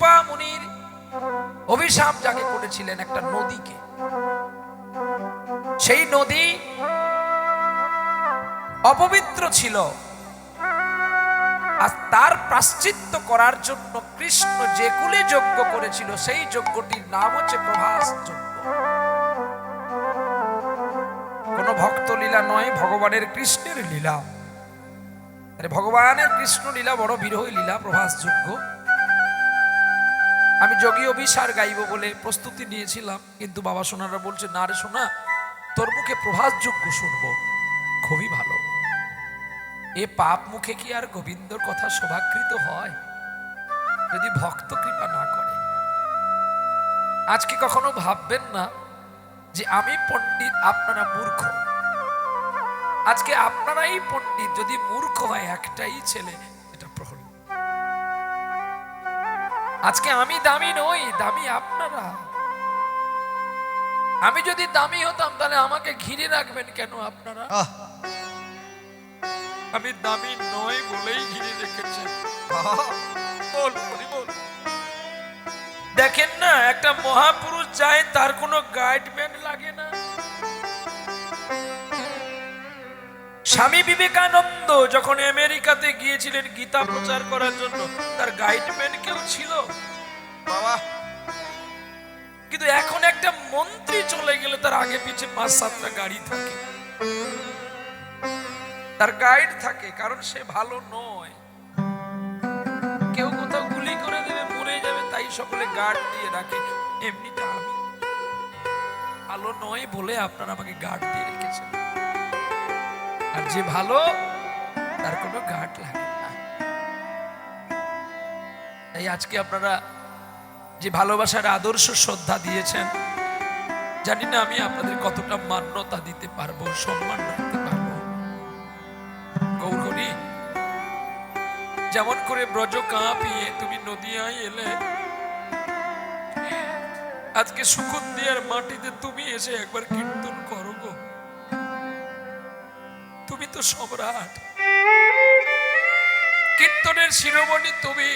কশ্যপা মুনির অভিশাপ যাকে করেছিলেন একটা নদীকে, সেই নদী অপবিত্র ছিল, আর তার প্রায়শ্চিত্ত করার জন্য কৃষ্ণ যে কুলে যজ্ঞ করেছিল সেই যজ্ঞটির নাম হচ্ছে প্রভাস যজ্ঞ। কোন ভক্ত লীলা নয়, ভগবানের কৃষ্ণের লীলা। আরে ভগবানের কৃষ্ণ লীলা বড় বিরহ লীলা, প্রভাস যজ্ঞ। আমি যোগী অভিসার গাইব বলে প্রস্তুতি নিয়েছিলাম, কিন্তু বাবা সোনারা বলছে না রে সোনা, তোর মুখে প্রভাস যজ্ঞ শুনবো, খুবই ভালো। এ পাপ মুখে কি আর গোবিন্দর কথা শোভাকৃত হয় যদি ভক্ত কৃপা না করে? আজকে কখনো ভাববেন না যে আমি পণ্ডিত আপনারা মূর্খ। আজকে আপনারাই পণ্ডিত, যদি মূর্খ হয় একটাই ছেলে, এটা প্রহরী। আজকে আমি দামি নই, দামি আপনারা। আমি যদি দামি হতাম তাহলে আমাকে ঘিরে রাখবেন কেন আপনারা? আমি দামি নই বলেই ঘিরে রেখেছেন। দেখেন না, একটা মহাপুরুষ যায়, তার কোনো গাইডম্যান লাগে না। স্বামী বিবেকানন্দ যখন আমেরিকাতে গিয়েছিলেন গীতা প্রচার করার জন্য, তার গাইডম্যান কেউ ছিল বাবা? কিন্তু এখন একটা মন্ত্রী চলে গেলে তার আগে পিছে ৫-৭টা গাড়ি থাকে, তার গাইড থাকে, কারণ সে ভালো নয়। কেউ কোথাও গুলি করে দেবে, মরে যাবে, তাই সকলে গার্ড দিয়ে রাখে। এমনিটা আমি ভালো নয় বলে আপনারা আমাকে গার্ড দিয়ে রেখেছেন, আর যে ভালো তার কোনো গার্ড লাগে না। তাই আজকে আপনারা যে ভালোবাসার আদর্শ শ্রদ্ধা দিয়েছেন, জানি না আমি আপনাদের কতটা মান্যতা দিতে পারবো, সম্মান রাখতে পারবো। গৌরহরি, যেমন করে ব্রজ কাঁপিয়ে তুমি নদিয়ায় এলে, আজকে সুকুন্দিয়ার মাটিতে তুমি এসে একবার কীর্তন করো গো। তুমি তো সম্রাট, কীর্তনের শিরোমণি তুমি।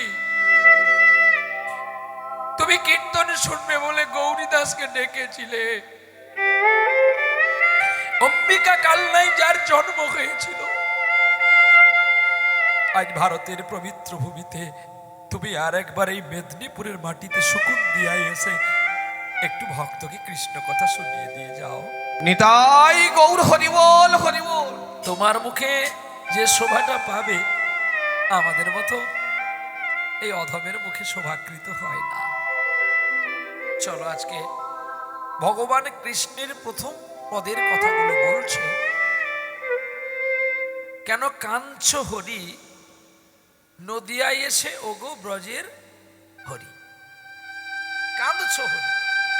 তুমি কীর্তন শুনবে বলে গৌরীদাসকে ডেকেছিলে। অম্বিকা কালনায় যার জন্ম হয়েছিল, আজ ভারতের পবিত্র ভূমিতে তুমি আর একবার এই মেদিনীপুরের মাটিতে সুকুন্দিয়ায় এসে একটু ভক্তকে কৃষ্ণ কথা শুনিয়ে দিয়ে যাও। নিতাই গৌর হরিবল হরিবল। তোমার মুখে যে শোভাটা পাবে, আমাদের মতো এই অধমের মুখে শোভাকৃত হয় না। চলো আজকে ভগবান কৃষ্ণের প্রথম পদের কথাগুলো বলছে। কেন কাঞ্চ হরি নদিয়ায় এসে ওগো ব্রজের হরি? কাঁদছ হরি,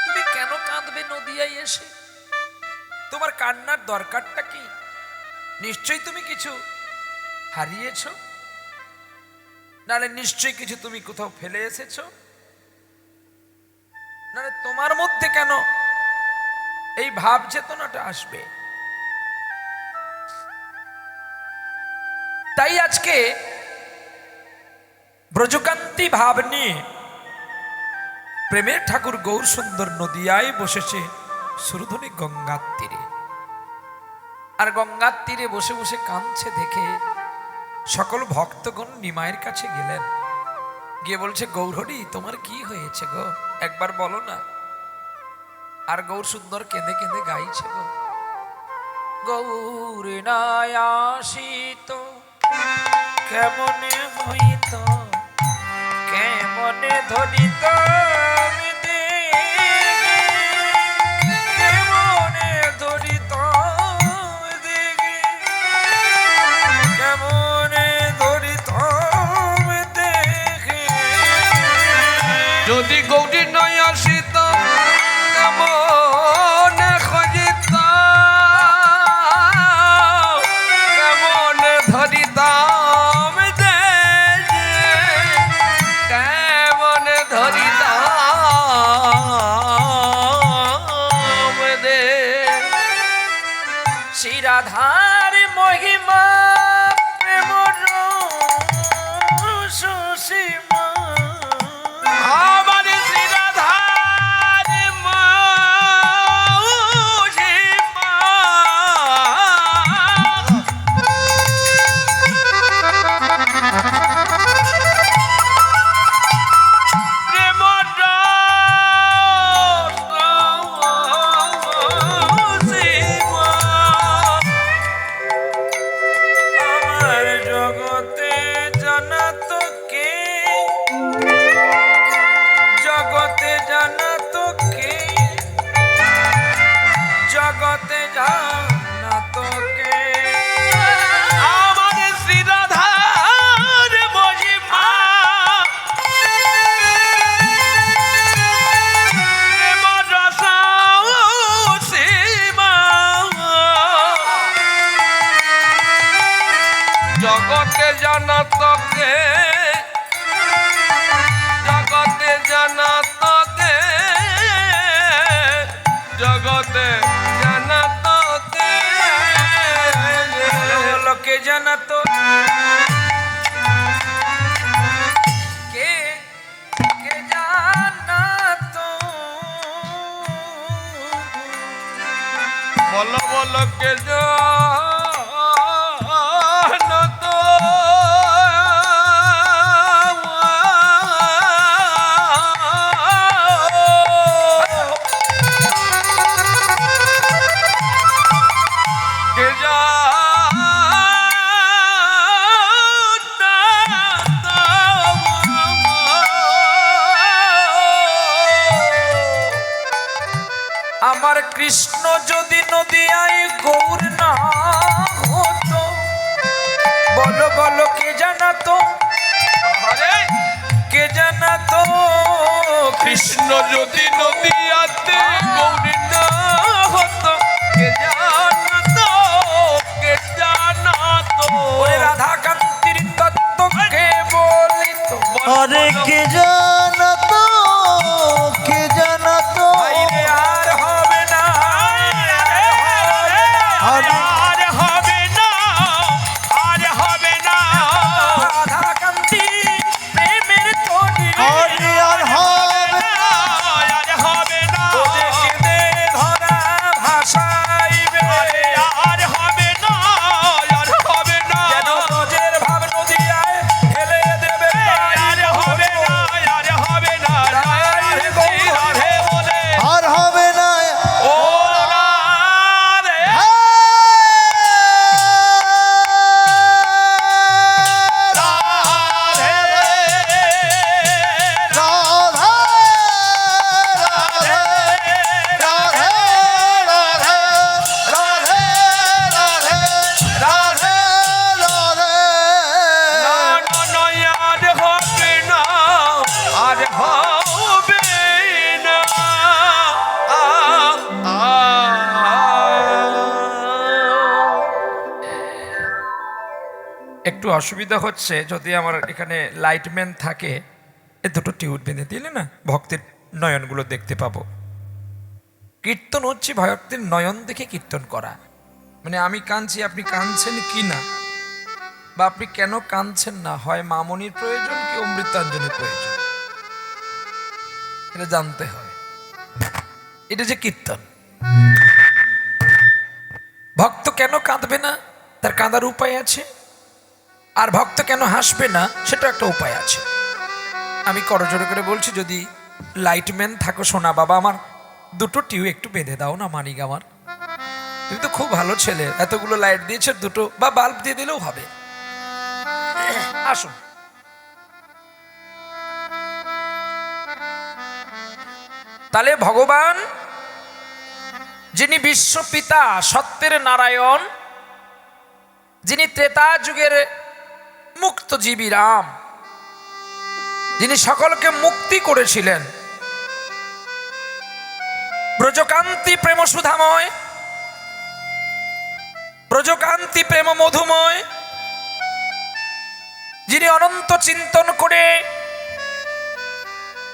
তুমি কেন কাঁদবে নদিয়ায় এসে? তোমার কান্নার দরকারটা কি? নিশ্চয়ই তুমি কিছু হারিয়েছ, নাহলে নিশ্চয়ই কিছু তুমি কোথাও ফেলে এসেছো, নাহলে তোমার মধ্যে কেন এই ভাব চেতনাটা আসবে? তাই আজকে ব্রজকান্তি ভাব নিয়ে প্রেমের ঠাকুর গৌর সুন্দর নদিয়ায় বসেছে সুরধনী গঙ্গার তীরে। আর গঙ্গার তীরে বসে বসে কাঁদছে দেখে সকল ভক্তগণ নিমায়ের কাছে গেলেন, গিয়ে বলছে গৌরহরি তোমার কি হয়েছে গো, একবার বলো না। আর গৌর সুন্দর কেঁদে কেঁদে গাইছে গো, গৌর নাই আসিত কেমনে হইত, কেমনে ধরিত কেমনে ধরিত কেমনে ধরিত দেখে, যদি গৌরী নয় আসিত কেমনে খজিত, কেমনে ধরিতাম দে, কেমনে ধরিতাম দে। শ্রী রাধার মহিমা প্রেম সুসীমা, জানা তোকে আমার শ্রী রাধার মহিমা প্রেম রস সীমা জগতে জানা তোকে জগতে জানা তোকে জগতে জানা তোকে লোকে জানা তো কে কে জানা তো বলো বলো কে জানো তো কে আমার কৃষ্ণ যদি নদিয়ায় গৌর না হতো বলো বলো কে জানাতো কে জানাতো কৃষ্ণ যদি নদিয়াতে গৌরী না হতো কে জানতো কে জানাতো ওরে রাধাকান্তির তত্ত্ব কে বলিত আরে কে জানাতো কে জানাতো আইরে আর হবে না আরে আর হবে না আর হবে না রাধাকান্তি প্রেমের তরি আরে আর হবে না আর হবে না ওরে কেঁদে ধরা ভাষাইবে আর হবে না আর হবে না যেন ব্রজের ভাব নদিয়ায় ঢেলে দেবে আর হবে না আর হবে না রাধে রাধে বলে আর হবে না ও রাধে রাধে রাধা রাধে রাধে রাধে রাধে রাধে রাধে রাধে আর হবে না আর হবে না একটু অসুবিধা হচ্ছে যদি আমার এখানে লাইটম্যান থাকে এ দুটো টিউব বেঁধে দিলে না ভক্তের নয়নগুলো দেখতে পাবো কীর্তন হচ্ছে ভক্তের নয়ন দেখে কীর্তন করা মানে আমি কাঁদছি আপনি কাঁদছেন কি না বা আপনি কেন কাঁদছেন না হয় মামনির প্রয়োজন কি অমৃতাঞ্জনের প্রয়োজন এটা জানতে হয় এটা যে কীর্তন ভক্ত কেন কাঁদবে না তার কাঁদার উপায় আছে আর ভক্ত কেন হাসবে না সেটা একটা উপায় আছে আমি করজোড়ে করে বলছি যদি লাইটম্যান থাকো সোনা বাবা আমার দুটো টিউ একটু বেঁধে দাও না মানিক আমার তুমি তো খুব ভালো ছেলে এতগুলো লাইট দিয়েছে দুটো বা বাল্ব দিয়ে দিলেও হবে আসুন তাহলে ভগবান যিনি বিশ্বপিতা সত্যের নারায়ণ যিনি ত্রেতা যুগের মুক্তজীবী রাম যিনি সকলকে মুক্তি করেছিলেন ব্রজকান্তি প্রেম সুধাময় ব্রজকান্তি প্রেম মধুময় যিনি অনন্ত চিন্তন করে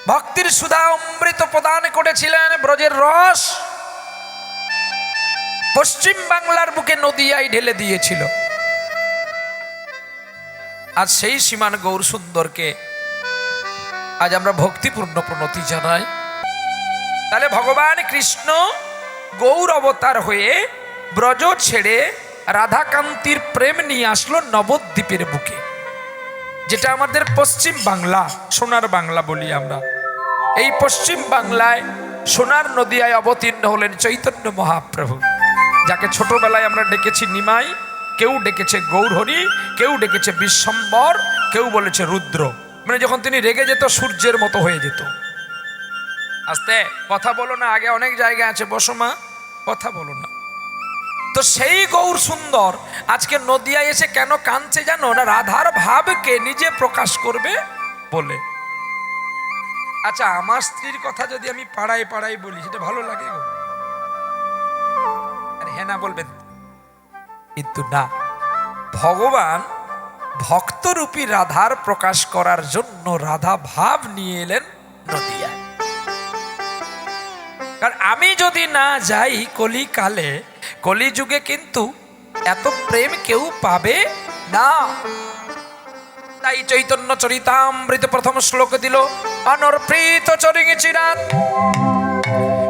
ভক্তির সুধা অমৃত প্রদান করেছিলেন ব্রজের রস পশ্চিম বাংলার বুকে নদিয়ায় ঢেলে দিয়েছিল আজ সেই সীমান গৌর সুন্দরকে আজ আমরা ভক্তিপূর্ণ প্রণতি জানাই তাহলে ভগবান কৃষ্ণ গৌর অবতার হয়ে ব্রজ ছেড়ে রাধাকান্তির প্রেম নিয়ে আসলো নবদ্বীপের বুকে যেটা আমাদের পশ্চিম বাংলা সোনার বাংলা বলি আমরা এই পশ্চিম বাংলায় সোনার নদিয়ায় অবতীর্ণ হলেন চৈতন্য মহাপ্রভু যাকে ছোটবেলায় আমরা ডেকেছি নিমাই কেউ ডেকেছে গৌরহরি কেউ ডেকেছে বিশ্বম্বর কেউ বলেছে রুদ্র মানে যখন তিনি রেগে যেত সূর্যের মতো হয়ে যেত আস্তে কথা বলো না আগে অনেক জায়গা আছে বসো মা কথা বলো না তো সেই গৌর সুন্দর আজকে নদিয়ায় এসে কেন কাঁদছে জানো না? রাধার ভাবকে নিজে প্রকাশ করবে বলে। আচ্ছা, আমার স্ত্রীর কথা যদি আমি পাড়ায় পাড়ায় বলি সেটা ভালো লাগে গো? আরে হ্যাঁ না বলবেন? কিন্তু না, ভগবান ভক্তরূপী রাধার প্রকাশ করার জন্য রাধা ভাব নিয়ে এলেন নদিয়ায়। কারণ আমি যদি না যাই কলিকালে, কলিযুগে কিন্তু এত প্রেম কেউ পাবে না। তাই চৈতন্য চরিতামৃত প্রথম শ্লোক দিল, অনর্প্রীত চরিং চিরাত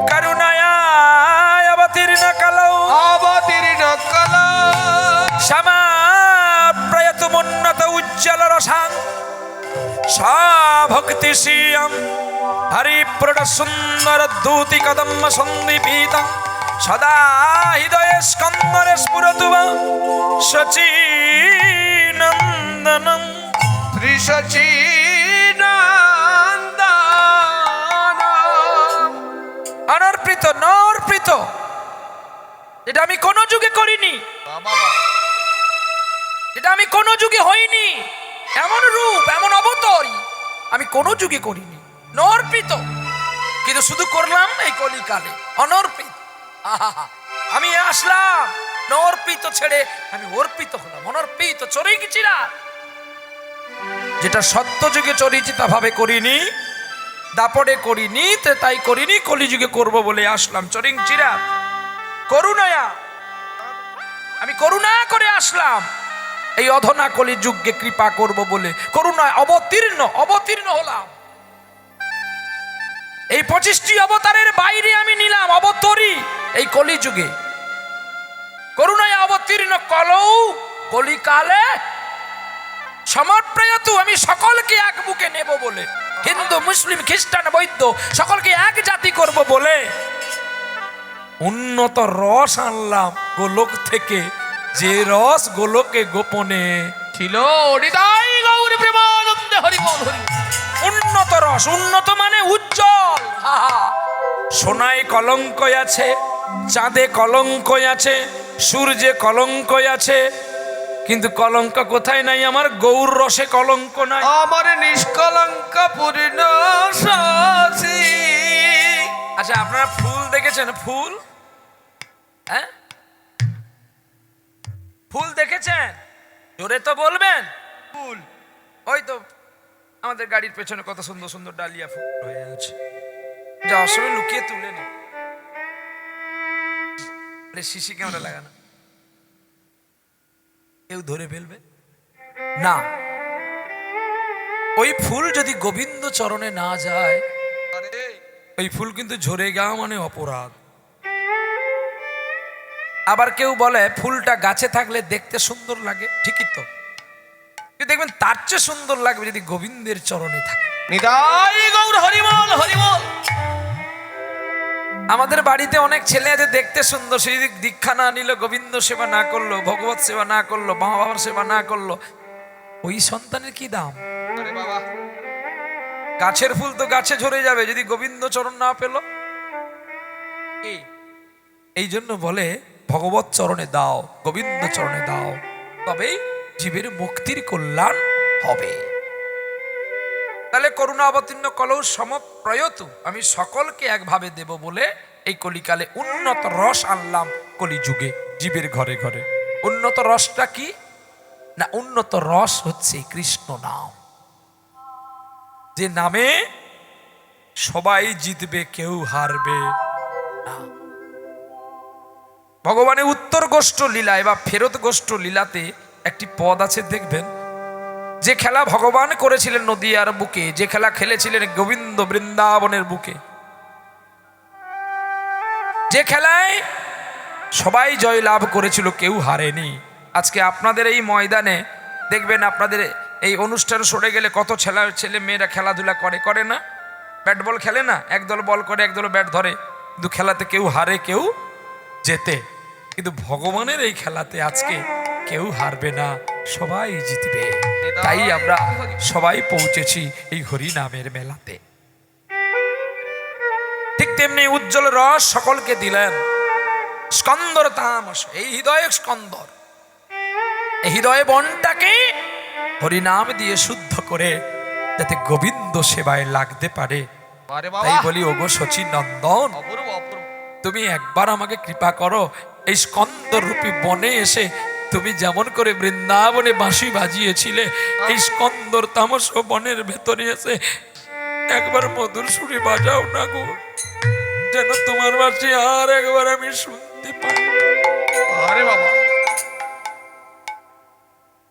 করুণায় অবতীর্ণ কালৌ অবতীর্ণ কালা শ্যামা প্রয়তুমুন্নত উজ্জ্বল রসাং ভক্তি শ্রিয়ম হরিপ্রড সুন্দর দূতি কদম্ব সন্দীপিতং সদা হৃদয়ে স্কন্দরে স্ফুরতু সচিনন্দনম অনর্পিত নর্পিত, এটা আমি কোন যুগে করিনি, এটা আমি কোন যুগে হইনি, এমন রূপ এমন অবতরী আমি কোন যুগে করিনি। নর্পিত, কিন্তু শুধু করলাম এই কলিকালে অনর্পিত। আহা, আমি আসলাম নর্পিত ছেড়ে আমি অর্পিত হলাম, অনর্পিত চড়ে গেছিলা। যেটা সত্য যুগে চরিচিতা ভাবে করিনি, দাপড়ে করিনি, তাই করিনি, কলিযুগে করব বলে আসলাম। চরিং চিরা করুণায়া, আমি করুণা করে আসলাম এই অধনা কলিযুগকে কৃপা করব বলে। করুণায় অবতীর্ণ হলাম। এই 25টি অবতারের বাইরে আমি নিলাম অবতরী এই কলিযুগে। করুণায় অবতীর্ণ কলৌ কলিকালে সমর্পয়তু, আমি সকলকে এক বুকে নেব বলে। হিন্দু মুসলিম খ্রিস্টান বৌদ্ধ সকলকে এক জাতি করব বলে উন্নত রস আনলাম গোলক থেকে, যে রস গোলকে গোপনে ছিল। উন্নত রস, উন্নত মানে উজ্জ্বল। সোনায় কলঙ্ক আছে, চাঁদে কলঙ্ক আছে, সূর্যে কলঙ্ক আছে, কিন্তু কলঙ্ক কোথায় নাই? আমার গৌর রসে কলঙ্ক নাই। আমার নিষ্কলঙ্ক পূর্ণ শশী। আচ্ছা, আপনারা ফুল দেখেছেন? ফুল, হ্যাঁ, ফুল দেখেছেন? জোরে তো বলবেন। ফুল ওই তো আমাদের গাড়ির পেছনে কত সুন্দর সুন্দর ডালিয়া ফুল হয়ে আছে, যাওয়ার সময় লুকিয়ে তুলে নে। সিসি ক্যামেরা লাগানো, কেউ ধরে ফেলবে না। ওই ফুল যদি গোবিন্দ চরণে না যায়, ওই ফুল কিন্তু ঝরে যাওয়া মানে অপরাধ। আবার কেউ বলে ফুলটা গাছে থাকলে দেখতে সুন্দর লাগে, ঠিকই তো, কিন্তু দেখবেন তার চেয়ে সুন্দর লাগবে যদি গোবিন্দের চরণে থাকে। নিতাই গৌর হরিবল হরিবল। আমাদের বাড়িতে অনেক ছেলে আছে দেখতে সুন্দর, সেই দীক্ষা না নিল, গোবিন্দ সেবা না করলো, ভগবত সেবা না করলো, মা বাবার সেবা না করলো, ওই সন্তানের কি দাম? গাছের ফুল তো গাছে ঝরে যাবে যদি গোবিন্দ চরণ না পেল। এই জন্য বলে ভগবত চরণে দাও, গোবিন্দ চরণে দাও, তবেই জীবের মুক্তির কল্যাণ হবে। তাহলে করুণা অবতীর্ণ কলৌ সমপ্রয়তু, আমি সকলকে একভাবে দেব বলে এই কলিকালে উন্নত রস আনলাম কলিযুগে জীবের ঘরে ঘরে। উন্নত রসটা কি না? উন্নত রস হচ্ছে কৃষ্ণ নাম, যে নামে সবাই জিতবে, কেউ হারবে না। ভগবানের উত্তর গোষ্ঠ লীলায় বা ফেরত গোষ্ঠ লীলাতে একটি পদ আছে, দেখবেন। যে খেলা ভগবান করেছিলেন নদিয়ার বুকে, যে খেলা খেলেছিলেন গোবিন্দ বৃন্দাবনের বুকে, যে খেলায় সবাই জয় লাভ করেছিল, কেউ হারেনি। আজকে আপনাদের এই ময়দানে দেখবেন, আপনাদের এই অনুষ্ঠান সরে গেলে কত ছেলে মেয়েরা খেলাধুলা করে না? ব্যাট বল খেলে না? একদল বল করে, একদল ব্যাট ধরে, কিন্তু খেলাতে কেউ হারে কেউ জেতে। কিন্তু ভগবানের এই খেলাতে আজকে কেউ হারবে না, সবাই জিতবে। তাই আমরা সবাই পৌঁছেছি এই হরি নামের মেলাতে। ঠিক তেমনি উজ্জ্বল রস সকলকে দিলেন, স্কন্দর তামস, এই হৃদয়ে স্কন্দর, এই হৃদয়ে বনটাকে হরিনাম দিয়ে শুদ্ধ করে যাতে গোবিন্দ সেবায় লাগতে পারে। আরে তাই বাবা বলি ওগো শচী নন্দন, অপূর্ব অপূর্ব। তুমি একবার আমাকে কৃপা করো, এই স্কন্দর রূপী বনে এসে তুমি যেমন করে বৃন্দাবনে বাঁশি বাজিয়েছিলে, এই স্কন্দর তামস বনের ভেতরে এসে একবার মধুর সুরে বাজাও না গো, যেন তোমার বাঁশি আর একবার আমি শুনতে পাই। আরে বাবা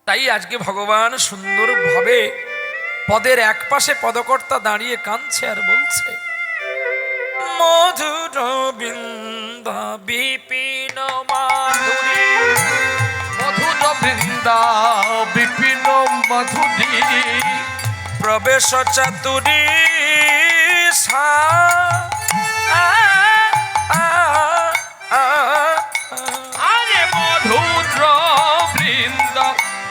তাই আজকে ভগবান সুন্দরভাবে পদের এক পাশে পদকর্তা দাঁড়িয়ে কাঁদছে আর বলছে, মধুর বৃন্দ বিপিন মাধুরী, মধুর বৃন্দা বিপিন মধুরী, প্রবেশ চাতুরী সা আরে মধুর বৃন্দ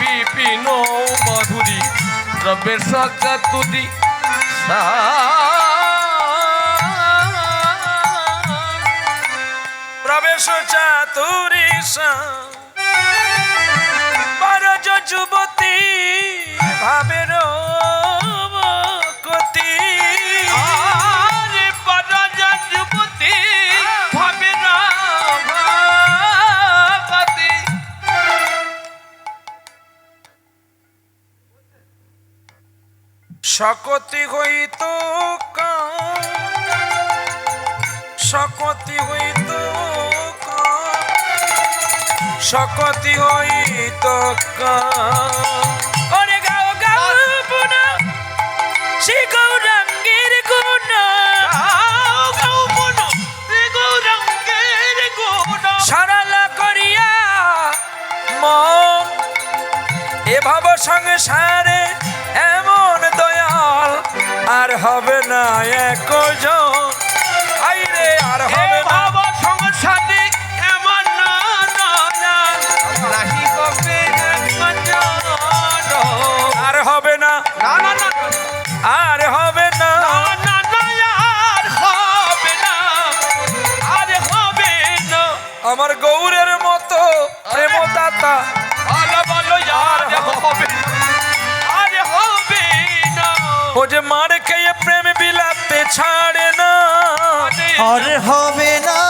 বিপিন মধুরী, প্রবেশ চতুরি প্রবেশ চাতুরী বরজ যুবতী ভাবের কতি, আরে বরজ যুবতী ভাবে না ভাবতি। সকতি হইত সকতি হইত সকতি হইত ওরে গাও গাও পুনা শ্রী গৌরাঙ্গের গুণ, সরলা করিয়া মন এ ভব সংসারে এমন দয়াল আর হবে না একজন, আইরে আর হবে না, সংসারে এমন নাহি কবে আর হবে না, না না না আর হবে না, না না আর হবে না, আর হবে না। আমার গৌরের মতো প্রেমদাতা বলো বলো আর হবে না, আর হবে না। ও যে মার খেয়ে প্রেম বিলাতে ছাড়ে না, আর হবে না,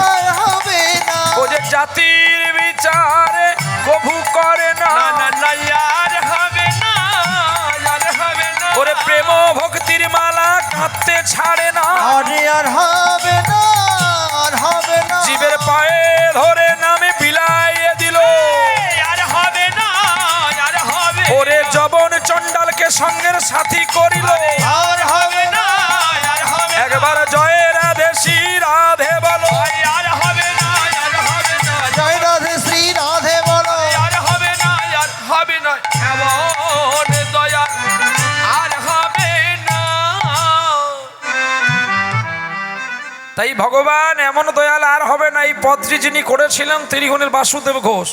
আর হবে না, ও যে জাতির বিচারে কভু করে না, না না না আর হবে না, আর হবে না। ওরে প্রেম ভক্তির মালা গাঁথতে ছাড়ে না, আর হবে না, আর হবে না, জীবের পায়ে ধরে নামে বিলাইয়ে দিল, আর হবে না, আর হবে ওরে জবন চণ্ডালকে সঙ্গের সাথী করিল, আর হবে না, আর হবে একবার জয় রাধে শ্রী রাধে বলো, আর হবে না, আর হবে না, জয় রাধে শ্রী রাধে বলো, আর হবে না, আর হবে না, এমন দয়া আর হবে না। তাই ভগবান এমন দয়াল আর হবে না। এই পদটি যিনি করেছিলেন তিনি হলেন বাসুদেব ঘোষ।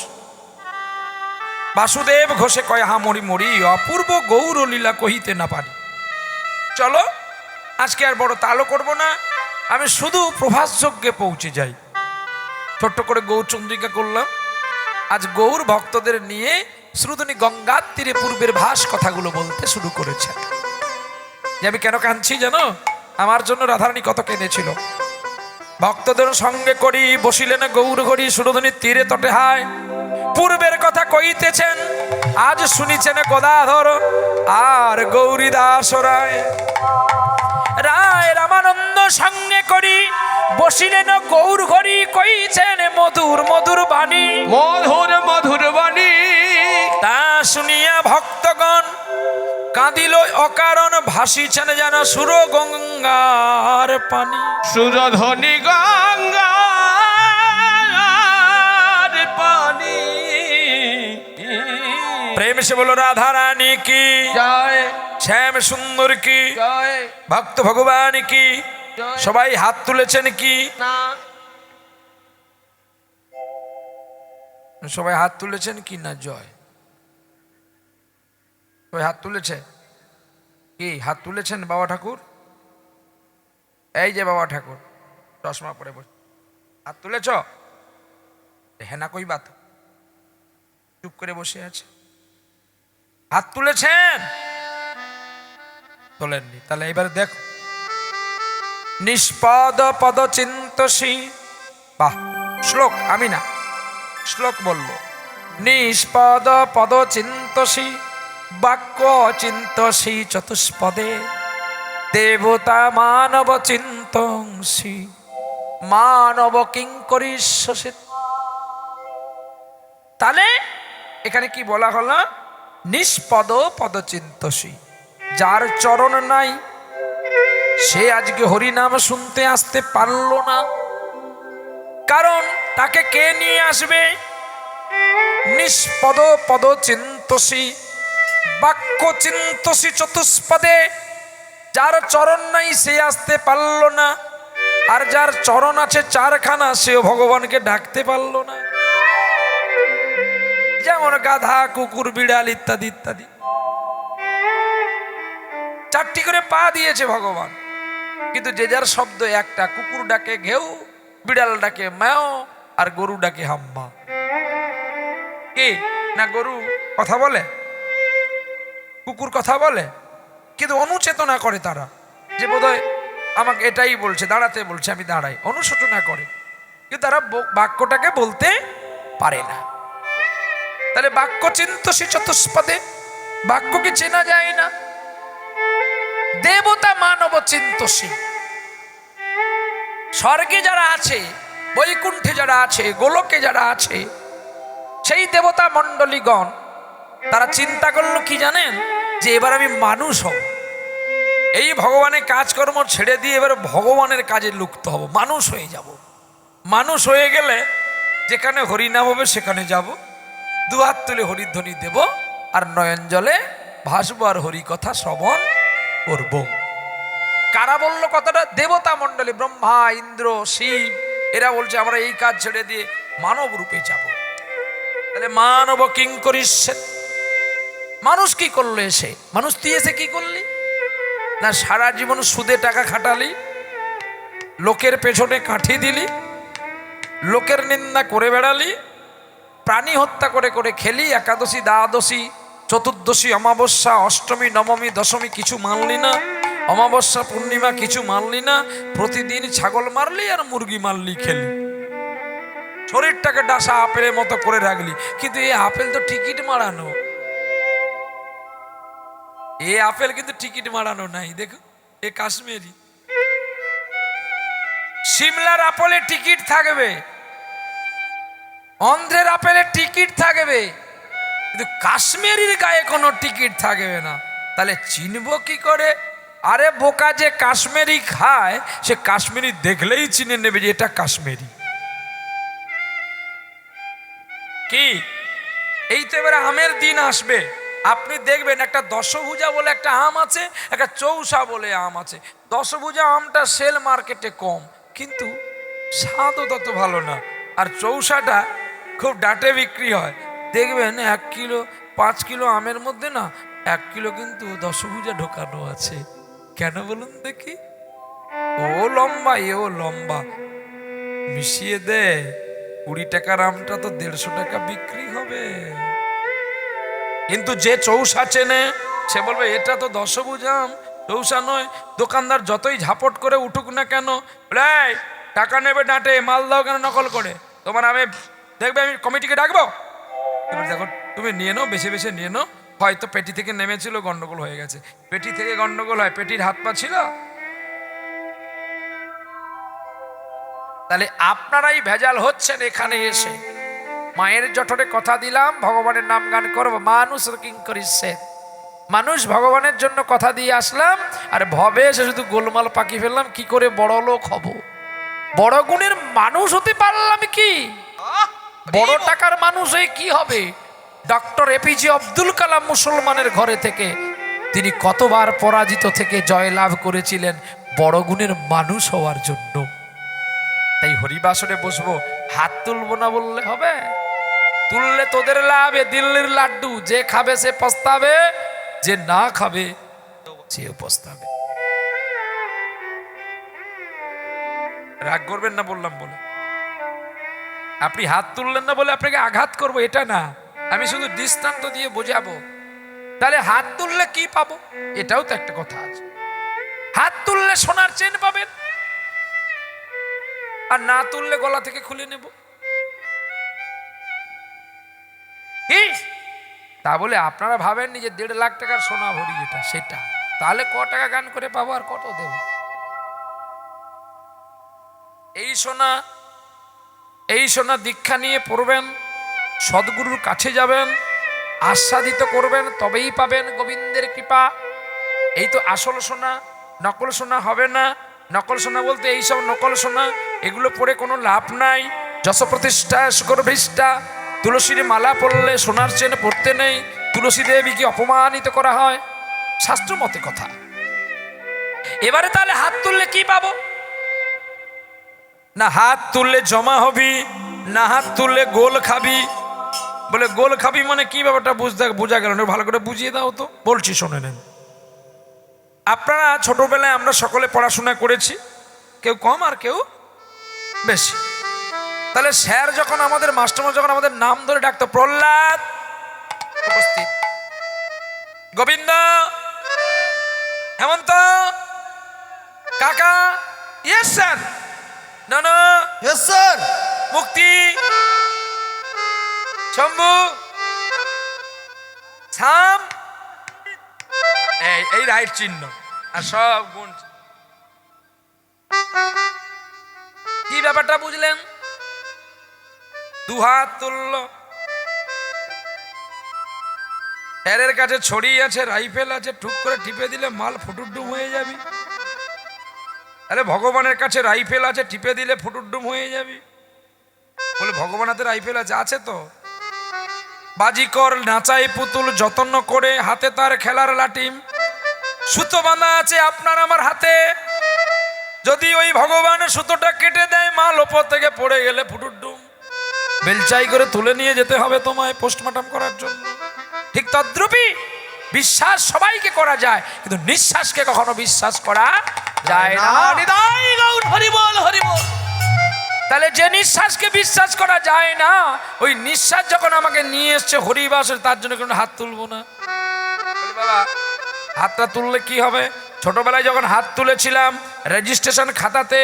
বাসুদেব ঘোষে কয় হা মরি মরি অপূর্ব গৌর লীলা কহিতে না পারি। চলো আজকে আর বড় তালও করব না, আমি শুধু প্রভাস যজ্ঞে পৌঁছে যাই। ছোট্ট করে গৌরচন্দ্রিকা করলাম। আজ গৌর ভক্তদের নিয়ে শ্রুতনী গঙ্গার তীরে পূর্বের ভাস কথাগুলো বলতে শুরু করেছেন। যে আমি কেন কাঁদছি জানো? আমার জন্য রাধারানী কত কেঁদেছিল। ভক্তদের সঙ্গে করি বসিলেন গৌর হরি সুরধনির তীরে তটে হায়। পূর্বের কথা কইতেছেন, আজ শুনিছেন গদাধর আর গৌরী দাস রায়। রায় রামানন্দ সঙ্গে করি বসিলেন গৌর হরি কইছেন মধুর মধুর বাণী। মধুর মধুর বাণী তা শুনিয়া ভক্তগণ কাঁদিল অকারণ, ভাসিছেন যেন সুর গঙ্গার পানি। সুরধনী গঙ্গার পানি। প্রেম সে বলো রাধা রানী কি জয় শ্যাম সুন্দর কি জয় ভক্ত ভগবান কি। জয়। সবাই হাত তুলেছেন কি? না সবাই হাত তুলেছেন কি না? জয়। সবাই হাত তুলেছে কি? হাত তুলেছেন বাবা ঠাকুর? এই যে বাবা ঠাকুর চশমা পরে বসে হাত তুলেছ? হেনা কই বাত, চুপ করে বসে আছে। হাত তুলেছেন? তোলেননি। তাহলে এবার দেখো, নিষ্পদ পদ চিন্তসী, বাহ, শ্লোক আমি না, শ্লোক বলবো। নিষ্পদ পদ চিন্তসী, বাক্য চিন্তসী চতুষ্পদে, দেবতা মানব চিন্তংসী, মানব কিঙ্করীশ্বসে। তাহলে এখানে কি বলা হলো? নিষ্পদ পদচিন্তসী, যার চরণ নাই সে আজকে হরিনাম শুনতে আসতে পারলো না। কারণ তাকে কে নিয়ে আসবে? নিষ্পদ পদচিন্তসী, বাক্য চিন্তসী চতুষ্পদে, যার চরণ নাই সে আসতে পারলো না। আর যার চরণ আছে চারখানা সেও ভগবানকে ডাকতে পারলো না। যেমন গাধা, কুকুর, বিড়াল ইত্যাদি ইত্যাদি, চারটি করে পা দিয়েছে ভগবান, কিন্তু যে যার শব্দ একটা। কুকুর ডাকে ঘেউ, বিড়াল ডাকে ম্যাও, আর গরু ডাকে হাম্বা। কি না গরু কথা বলে, কুকুর কথা বলে, কিন্তু অনুচেতনা করে তারা, যে বোধহয় আমাকে এটাই বলছে, দাঁড়াতে বলছে, আমি দাঁড়াই, অনুশোচনা করে, কিন্তু তারা বাক্যটাকে বলতে পারে না। তাহলে বাক্য চিন্তসী চতুষ্পদে, বাক্যকে চেনা যায় না। দেবতা মানব চিন্তসী, স্বর্গে যারা আছে, বৈকুণ্ঠে যারা আছে, গোলকে যারা আছে, সেই দেবতা মণ্ডলীগণ তারা চিন্তা করলো কি জানেন? যে এবার আমি মানুষ হব, এই ভগবানের কাজকর্ম ছেড়ে দিয়ে এবার ভগবানের কাজে লুপ্ত হব, মানুষ হয়ে যাব। মানুষ হয়ে গেলে যেখানে হরিনাম হবে সেখানে যাব, দুহাত তুলে হরিধ্বনি দেব, আর নয়ন জলে ভাসবো, আর হরি কথা শ্রবণ করব। কারা বললো কথাটা? দেবতা মণ্ডলী, ব্রহ্মা, ইন্দ্র, শিব, এরা বলছে আমরা এই কাজ ছেড়ে দিয়ে মানব রূপে যাব। তাহলে মানব কিঙ্করীশ্বর, মানুষ কি করলো এসে? মানুষ তুই এসে কি করলি? না সারা জীবন সুদে টাকা খাটালি, লোকের পেছনে কাঠি দিলি, লোকের নিন্দা করে বেড়ালি, প্রাণী হত্যা করে করে খেলি, একাদশী, দ্বাদশী, চতুর্দশী, অমাবস্যা, অষ্টমী, নবমী, দশমী কিছু মানলি না, অমাবস্যা, পূর্ণিমা কিছু মানলি না, প্রতিদিন ছাগল মারলি আর মুরগি মারলি, খেলি, শরীরটাকে ডাসা আপেলের মতো করে রাখলি। কিন্তু এই আপেল তো টিকিট মারানো, এ আপেল কিন্তু টিকিট মারানো নাই। দেখো এ কাশ্মীরি। সিমলার আপেলে টিকিট থাকবে, অন্ধ্রের আপেলে টিকিট থাকবে, কিন্তু কাশ্মীরির গায়ে কোনো টিকিট থাকবে না। তাহলে চিনবো কি করে? আরে বোকা, যে কাশ্মীরি খায় সে কাশ্মীরি দেখলেই চিনে নেবে যে এটা কাশ্মীরি। কি এই তো এবারে আমের দিন আসবে, আপনি দেখবেন একটা দশভুজা বলে একটা আম আছে, একটা চৌসা বলে আম আছে। দশভুজা আমটা সেল মার্কেটে কম, কিন্তু স্বাদও তত ভালো না। আর চৌসাটা খুব ডাটে বিক্রি হয়। দেখবেন 1 কিলো 5 কিলো আমের মধ্যে না 1 কিলো কিন্তু দশভুজা ঢোকানো আছে। কেন বলুন দেখি? ও লম্বা এও লম্বা, মিশিয়ে দে 20 টাকার আমটা তো 150 টাকা বিক্রি হবে। কিন্তু যে চৌসা চেনে সে বলবে এটা তো দশভুজা আম, চৌসা নয়। দোকানদার যতই ঝাপট করে উঠুক না কেন, টাকা নেবে ডাঁটে, মাল দাও কেন নকল করে, তোমার আমি দেখবে আমি কমিটিকে ডাকবো। এবার দেখো তুমি নিয়ে নাও, বেছে বেছে নিয়ে নাও। হয়তো পেটি থেকে নেমেছিল, গন্ডগোল হয়ে গেছে। পেটি থেকে গন্ডগোল হয়, পেটির হাত পা ছিল। তাহলে আপনারাই ভেজাল হচ্ছেন এখানে এসে। মায়ের জঠরে কথা দিলাম ভগবানের নাম গান করবো, মানুষ কিঙ্করীশ্বর, মানুষ ভগবানের জন্য কথা দিয়ে আসলাম, আর ভবে এসে শুধু গোলমাল পাকি ফেললাম কি করে বড় লোক হব। বড় গুণের মানুষ হতে পারলাম কি? বড় টাকার মানুষ হয়ে কি হবে? ডক্টর এপিজে আব্দুল কালাম মুসলমানের ঘরে থেকে তিনি কতবার পরাজিত থেকে জয়লাভ করেছিলেন বড় গুণের মানুষ হওয়ার জন্য। তাই হরিবাসরে বসবো, হাত তুলবো না বললে হবে? তুললে তোদের লাভ, দিল্লির লাড্ডু, যে খাবে সে পস্তাবে, যে না খাবে সে পস্তাবে। রাগ করবেন না বললাম বলে। আপনি হাত তুললেন না বলে আপনাকে আঘাত করব এটা না, আমি শুধু দৃষ্টান্ত দিয়ে বোঝাবো। তাহলে হাত তুললে কি পাবো, এটাও তো একটা কথা আছে। হাত তুললে সোনার চেন পাবেন, আর না তুললে গলা থেকে খুলে নেব। কি তা বলে আপনারা ভাবেননি যে 1.5 লাখ টাকার সোনা ভরি যেটা সেটা, তাহলে ক টাকা গান করে পাবো আর কত দেব? এই সোনা দীক্ষা নিয়ে পড়বেন, সদ্গুরুর কাছে যাবেন, আস্বাদিত করবেন, তবেই পাবেন গোবিন্দের কৃপা। এই তো আসল সোনা, নকল সোনা হবে না। নকল সোনা বলতে এইসব নকল সোনা, এগুলো পরে কোনো লাভ নাই। যশ প্রতিষ্ঠা সুগর্ভিষ্ঠা, তুলসীর মালা পরলে সোনার চেন পড়তে নেই, তুলসী দেবীকে অপমানিত করা হয়, শাস্ত্র মতে কথা। এবারে তাহলে হাত তুললে কি পাবো? না হাত তুললে জমা হবি, না হাত তুললে গোল খাবি। বলে গোল খাবি মানে কি ব্যাপারটা বোঝা গেল না, ভালো করে বুঝিয়ে দাও তো। বলছি শুনে নেন। আপনারা ছোটবেলায় আমরা সকলে পড়াশোনা করেছি, কেউ কম আর কেউ বেশি। তাহলে স্যার যখন আমাদের মাস্টারমশাই যখন আমাদের নাম ধরে ডাকতো, প্রহ্লাদ উপস্থিত, গোবিন্দ, হেমন্ত, কাকা, ইয়েস স্যার, না না, ইয়েস স্যার, মুক্তি, শম্ভু, ছাম, এই রাইট চিহ্ন আর সব গুণ। কি ব্যাপারটা বুঝলেন? দুহাত তুলল, স্যারের কাছে ছড়ি আছে, রাইফেল আছে, টুক করে টিপে দিলে মাল ফুটুডুম হয়ে যাবি। তাহলে ভগবানের কাছে রাইফেল আছে, টিপে দিলে ফুটুডুম হয়ে যাবি। বলে ভগবান হাতে রাইফেল আছে? আছে তো। বাজিকর নাচাই পুতুল যত্ন করে, হাতে তার খেলার লাটিম, সুতো বাঁধা আছে আপনার আমার হাতে। যদি ওই ভগবানের সুতোটা কেটে দেয়, মাল ওপর থেকে পড়ে গেলে ফুটুডুম, বেলচাই করে তুলে নিয়ে যেতে হবে তোমায় পোস্টমর্টম করার জন্য। ঠিক তদ্রূপই বিশ্বাস সবাইকে করা যায়, কিন্তু নিঃশ্বাসকে কখনো বিশ্বাস করা যায় না। নিতাই গৌর হরি বল, হরি বল। তাহলে যে নিঃশ্বাসকে বিশ্বাস করা যায় না, ওই নিঃশ্বাস যখন আমাকে নিয়ে এসছে হরিবাসের, তার জন্য কোনো হাত তুলবো না। বাবা হাতটা তুললে কি হবে? ছোটবেলায় যখন হাত তুলেছিলাম, রেজিস্ট্রেশন খাতাতে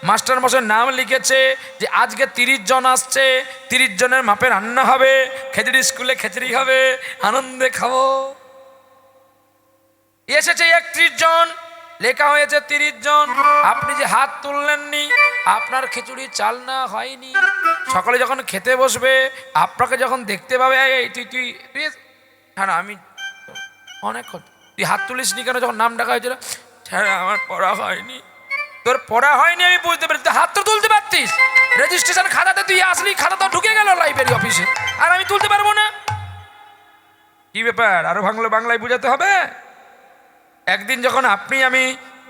মাস্টারমশাই নাম লিখেছে যে আজকে 30 জন আসছে, 30 জনের মাপে রান্না হবে, খেচড়ি স্কুলে খেচড়ি হবে, আনন্দে খাবো। এসেছে 31 জন, লেখা হয়েছে 30 জন। আপনি যে হাত তুললেননি, আপনার খিচুড়ি চাল না হয়নি। সকালে যখন খেতে বসবে, আপনাকে যখন দেখতে পাবে, এই তুই হ্যাঁ না, আমি অনেক তুই হাত তুলিসনি কেন? যখন নাম ডাকা হয়েছিল, হ্যাঁ আমার পড়া হয়নি। তোর পড়া হয়নি আমি বুঝতে পারি, তুই হাত তো তুলতে পারতিস। রেজিস্ট্রেশন খাতাতে তুই আসলি, খাতা তো ঢুকে গেল লাইব্রেরি অফিসে, আর আমি তুলতে পারবো না? কি ব্যাপার? আরো বাংলায় বুঝাতে হবে। একদিন যখন আমি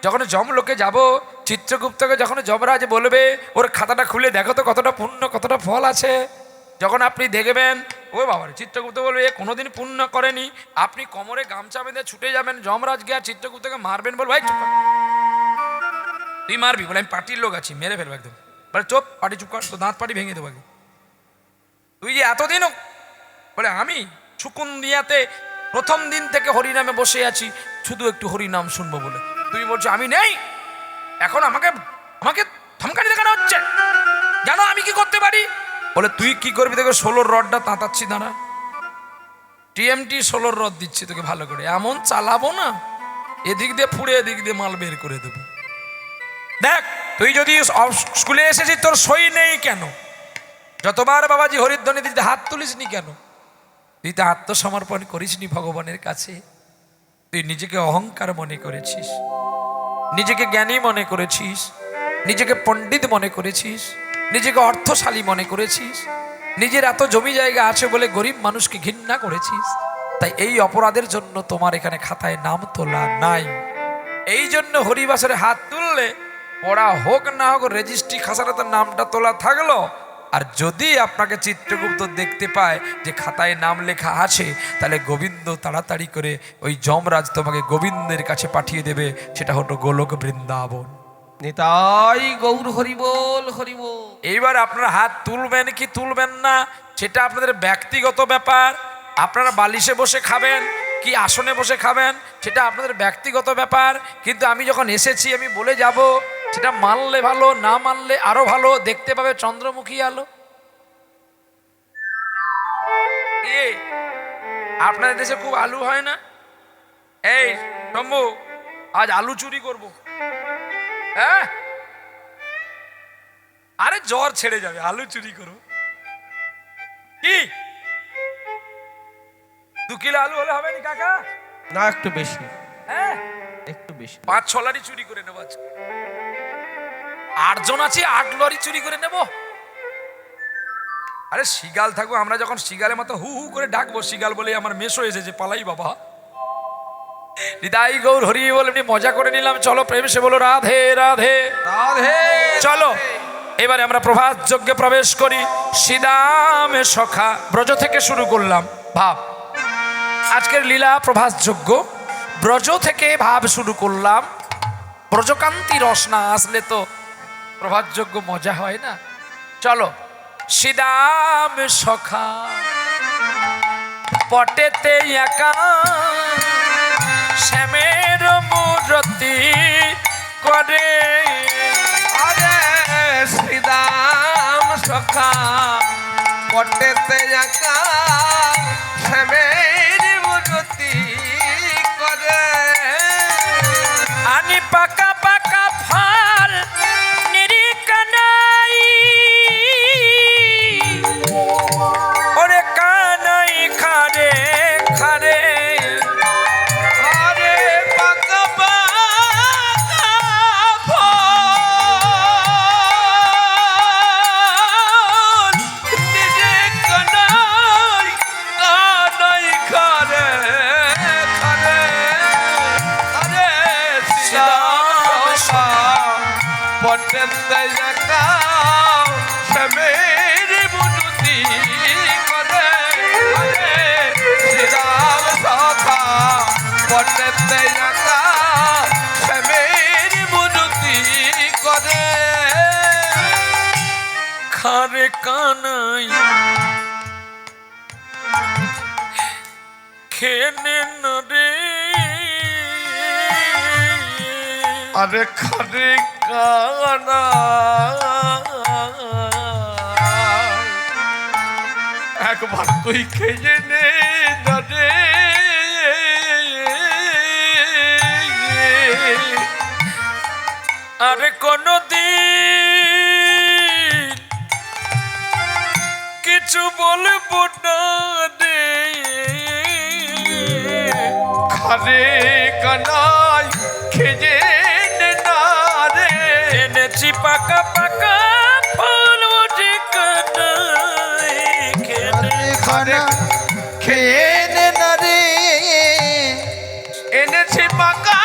যখন যমলোকে যাব, চিত্রগুপ্তকে যখন যমরাজ বলবে ওর খাতাটা খুলে দেখো তো কতটা পুণ্য কতটা ফল আছে, যখন আপনি দেখবেন, ও বাবার, চিত্রগুপ্ত বলবে এ কোনোদিন পুণ্য করেনি, আপনি কোমরে গামছা বেঁধে ছুটে যাবেন যমরাজকে, আর চিত্রগুপ্তকে মারবেন। বল ভাই চুপ কর, তুই মারবি? বলে আমি পার্টির লোক আছি, মেরে ফেলবো একদম। বলে চুপ, পার্টি চুপ কর, তো দাঁত পাটি ভেঙে দেবো। তুই যে এতদিনও, বলে আমি সুকুন্দিয়াতে প্রথম দিন থেকে হরিনামে বসে আছি, শুধু একটু হরিনাম শুনবো বলে। তুই বলছো আমি নেই, এখন আমাকে ধমকানি দেখানো হচ্ছে, জানো আমি কি করতে পারি? বলে তুই কি করবি? দেখো 16 রডটা তাঁতাচ্ছি, দাঁড়া, টিএমটি 16 রড দিচ্ছি তোকে, ভালো করে এমন চালাবো না, এদিক দিয়ে ফুড়ে এদিক দিয়ে মাল বের করে দেবো। দেখ তুই যদি স্কুলে এসেছিস, তোর সই নেই কেন? যতবার বাবাজি হরিধ্বনি দিতে হাত তুলিসনি কেন? তুই তো আত্মসমর্পণ করিসনি ভগবানের কাছে। তুই নিজেকে অহংকার মনে করেছিস, নিজেকে জ্ঞানী মনে করেছিস, নিজেকে পণ্ডিত মনে করেছিস, নিজেকে অর্থশালী মনে করেছিস, নিজের এত জমি জায়গা আছে বলে গরিব মানুষকে ঘৃণা করেছিস। তাই এই অপরাধের জন্য তোমার এখানে খাতায় নাম তোলা নাই। এই জন্য হরিবাসরে হাত তুললে পড়া হোক না হোক, রেজিস্ট্রি খাতাতে নামটা তোলা থাকলো। আর যদি আপনাকে চিত্রগুপ্ত দেখতে পায় যে খাতায় নাম লেখা আছে, তাহলে গোবিন্দ তাড়াতাড়ি করে ওই যমরাজ তোমাকে গোবিন্দের কাছে পাঠিয়ে দেবে, সেটা হলো গোলক বৃন্দাবন। নিতাই গৌর হরিবোল হরিবোল। এইবার আপনারা হাত তুলবেন কি তুলবেন না সেটা আপনাদের ব্যক্তিগত ব্যাপার। আপনারা বালিশে বসে খাবেন কি আসনে বসে খাবেন সেটা আপনাদের ব্যক্তিগত ব্যাপার। কিন্তু আমি যখন এসেছি আমি বলে যাব, সেটা মানলে ভালো, না মানলে আরো ভালো। দেখতে পাবে চন্দ্রমুখী আলো। এ আপনাদের দেশে খুব আলু হয় না? এই শম্ভু, আজ আলু চুরি করব। হ্যাঁ, আরে জ্বর ছেড়ে যাবে, আলু চুরি করো। কি 2 কিলো আলু হলে হবে না কাকা? না একটু বেশি, হ্যাঁ, একটু বেশি। 5-6 লরি চুরি করে নেবো আজকে। 8 জন আছি, 8 লরি চুরি করে নেব। আরে শিগাল থাকবো, আমরা যখন শিগালের মতো হু হু করে ডাকবো, শিগাল বলে আমার মেশো এসেছে, পালাই বাবা। নিতাই গৌর হরি বলে এমনি মজা করে নিলাম। চলো প্রেম সে বলো রাধে রাধে রাধে। চলো এবারে আমরা প্রভাত যজ্ঞে প্রবেশ করি। শ্রীদামে সখা ব্রজ থেকে শুরু করলাম ভাব। আজকের লীলা প্রভাত যজ্ঞ, ব্রজ থেকে ভাব শুরু করলাম। ব্রজকান্তি রস না আসলে তো প্রভাত যজ্ঞ মজা হয় না। চলো শ্রীদামে সখা পটেতে একা শ্যামের মূরতি করে। আরে শ্রীদাম সখা পটেতে একা শ্যামের মূরতি করে। আনি পাকা পাকা ফল নিরিকানাই, ওরে কানাই খারে খারে। আরে পাকা পাকা ফল নিজে কানাই কানাই খারে খারে। আরে শ্রীরাম সখা পটেতে একা শ্যামের মূরতি করে। আরে শ্রীরাম সখা পটেতে একা শ্যামের মূরতি করে। খারে কানাই খেনে নরে। আরে খারে কানা একবার তুই খেয়ে নে না রে। আরে কোনদিন কিছু বলবো না রে। খারে কানাই খেয়ে নে না রে। এনেছি পাকা পাকা ফল ওঠে কানাই খেনে। খানা খেয়ে নে না রে। এনেছি পাকা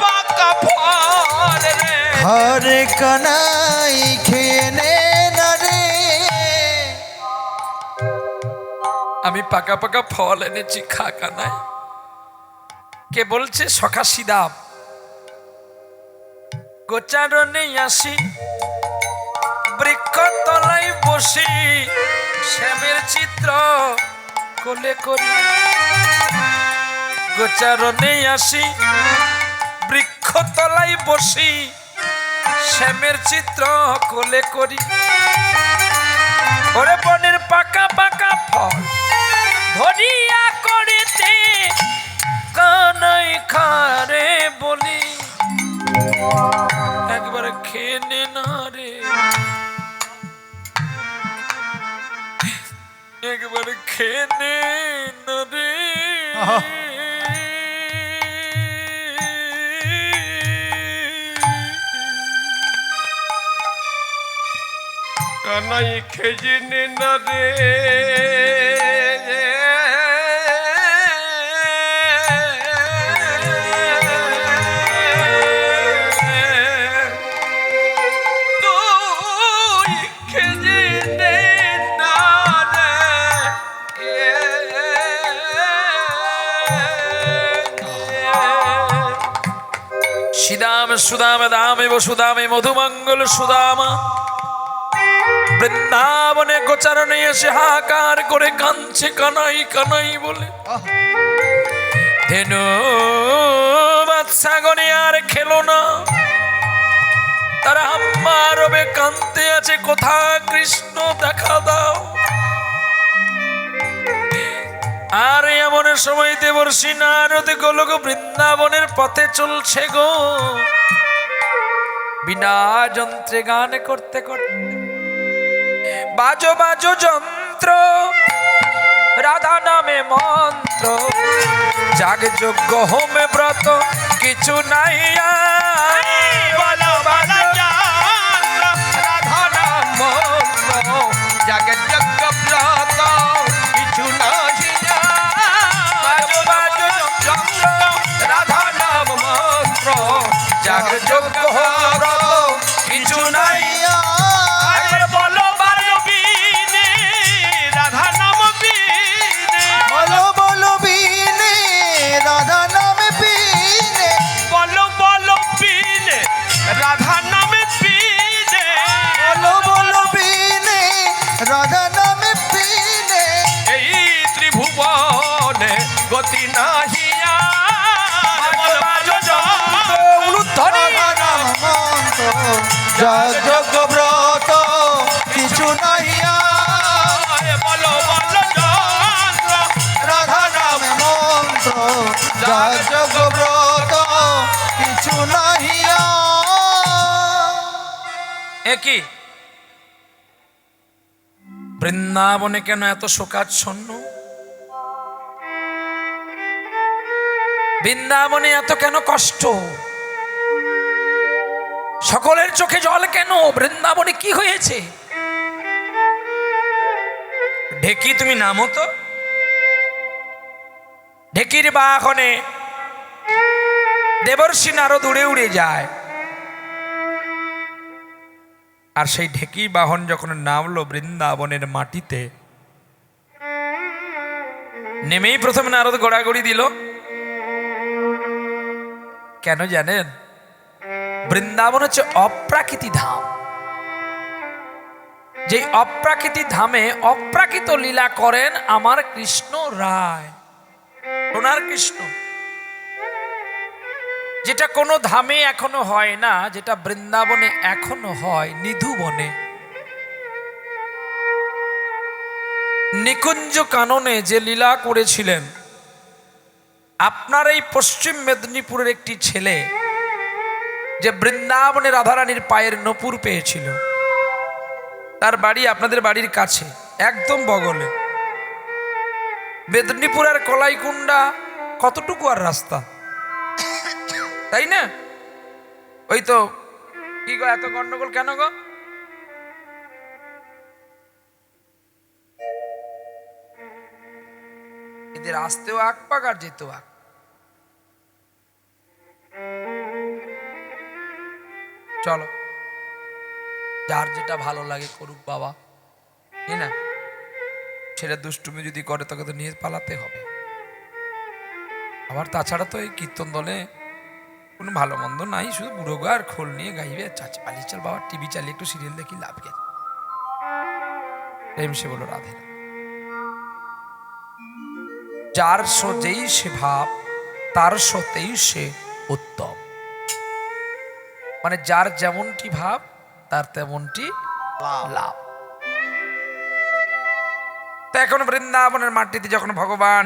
পাকা ফল রে। হরে কানাই খেয়ে নে না রে। আমি পাকা পাকা ফল এনেছি খা কানাই। কে বলছে? সখা শ্রীদাম। গোচারণে আসি বৃক্ষ তলায় বসি শ্যামের চিত্র কোলে করি। গোচারণে আসি বৃক্ষ তলায় বসি শ্যামের চিত্র কোলে করি। ওরে বনের পাকা পাকা ফল ধরিয়া করিতে কানাই খারে বলি। একবার খেয়ে নে না রে, একবার খেয়ে নে না রে। কানাই খেয়ে নে না রে। তুই খেয়ে নে না রে। শ্রীদাম সুদাম দামে বসুদামে মধুমঙ্গল সুদামা বৃন্দাবনে গোচারণে এসে হাহাকার করে কাঁদছে কানাই কানাই বলে। ধেনু বাদশাগণে আর খেলো না, তারা আম্মা রবে কাঁদতে আছে, কোথা কৃষ্ণ দেখা দাও। আর এমন সময় দেবর্ষি নারদ গোলক বৃন্দাবনের পথে চলছে গো, বিনা যন্ত্রে গান করতে করতে। বাজো বাজো যন্ত্র, রাধা নামে মন্ত্র, জাগ যজ্ঞ হোমে ব্রত কিছু নাই আর। বলো বলো যন্ত্র, রাধা নাম মন্ত্র, জাগ যজ্ঞ ব্রত কিছু নাহি আর। বাজো বাজো যন্ত্র, রাধা নাম মন্ত্র, জাগ যজ্ঞ হোমে ব্রত কিছু নাই। আরে বলো বলো বিনে, রাধা নাম বিনে, বলো বলো বিনে রাধা নামে বিনে, বলো বলো বিনে, রাধা নাম বিনে, বলো বলো বিনে রাধা নামে বিনে। এই ত্রিভুবনে গতি নাহি আর। বলো বলো যন্ত্র, উলুধ্বনি রাধা নাম মন্ত্র, যজ্ঞ ব্রত কিছু নাহি আর। আরে বলো বলো যন্ত্র, রাধা নামে মন্ত্র, যজ্ঞ ব্রত কিছু নাহি আর। একই বৃন্দাবনে কেন এত শোকাচ্ছন্ন? বৃন্দাবনে এত কেন কষ্ট? সকলের চোখে জল কেন? বৃন্দাবনে কি হয়েছে? ঢেকি তুমি নামো তো। ঢেকির বাহনে দেবর্ষি নারদ উড়ে উড়ে যায়, আর সেই ঢেকি বাহন যখন নামলো বৃন্দাবনের মাটিতে, নেমেই প্রথমে নারদ গড়াগড়ি দিল। কেন জানেন? বৃন্দাবন হচ্ছে অপ্রাকৃতি ধাম। যে অপ্রাকৃতি ধামে অপ্রাকৃত লীলা করেন আমার কৃষ্ণ রায়, ওনার কৃষ্ণ। যেটা কোনো ধামে এখনো হয় না, যেটা বৃন্দাবনে এখনো হয় নিধুবনে। নিকুঞ্জ কাননে যে লীলা করেছিলেন, আপনার এই পশ্চিম মেদিনীপুরের একটি ছেলে যে বৃন্দাবনে রাধারানীর পায়ের নপুর পেয়েছিল, তার বাড়ি আপনাদের বাড়ির কাছে, একদম বগলে। মেদিনীপুর আর কলাইকুণ্ডা কতটুকু আর রাস্তা, তাই না? ওই তো কি গো, এত গন্ডগোল কেন গো? এদের আসতেও আগ পাক আর যেতেও আগ। চলো, যার যেটা ভালো লাগে করুক বাবা, তাই না? ছেলে দুষ্টুমি যদি করে তোকে তো নিয়ে পালাতে হবে। আবার তাছাড়া তো এই কীর্তন দলে কোনো ভালো মন্দ নাই, শুধু বুড়ো গা আর খোল নিয়ে গাইবে। চাচি পালিয়ে চল বাবা, টিভি চালিয়ে একটু সিরিয়াল দেখি, লাভ গেছে। প্রেম সে বলো রাধে। যার যেই সে ভাব, তার সতেই সে উত্তম। মানে যার যেমনটি ভাব, তার তেমনটি লাভ। তো এখন বৃন্দাবনের মাটিতে যখন ভগবান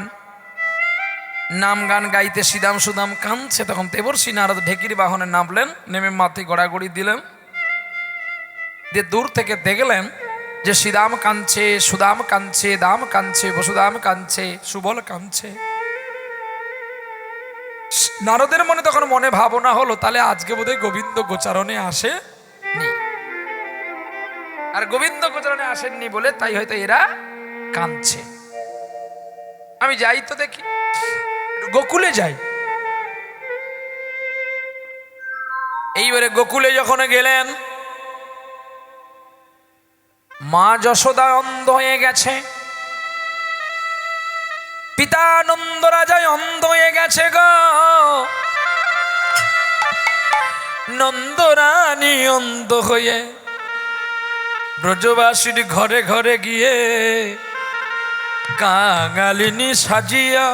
নাম গান গাইতে শ্রীদাম সুদাম কাঁদছে, তখন দেবর্ষি নারদ ঢেকির বাহনে নামলেন, নেমে মাথায় গড়াগড়ি দিলেন, দিয়ে দূর থেকে দেখলেন যে শ্রীদাম কাঁদছে, সুদাম কাঁদছে, দাম কাঁদছে, বসুদাম কাঁদছে, সুবল কাঁদছে। নারদের মনে তখন মনে ভাবনা হলো, তাহলে আজকে বোধহয় গোবিন্দ গোচারণে আসেনি। আর গোবিন্দ গোচারণে আসেননি বলে তাই হয়তো এরা কাঁদছে। আমি যাই তো দেখি, গোকুলে যাই। এইবারে গোকুলে যখন গেলেন, মা যশোদা অন্ধ হয়ে গেছে, পিতা নন্দ রাজায় অন্ধ হয়ে গেছে গো। নন্দরানী অন্ধ হয়ে ব্রজবাসীর ঘরে ঘরে গিয়ে কাঙালিনী সাজিয়া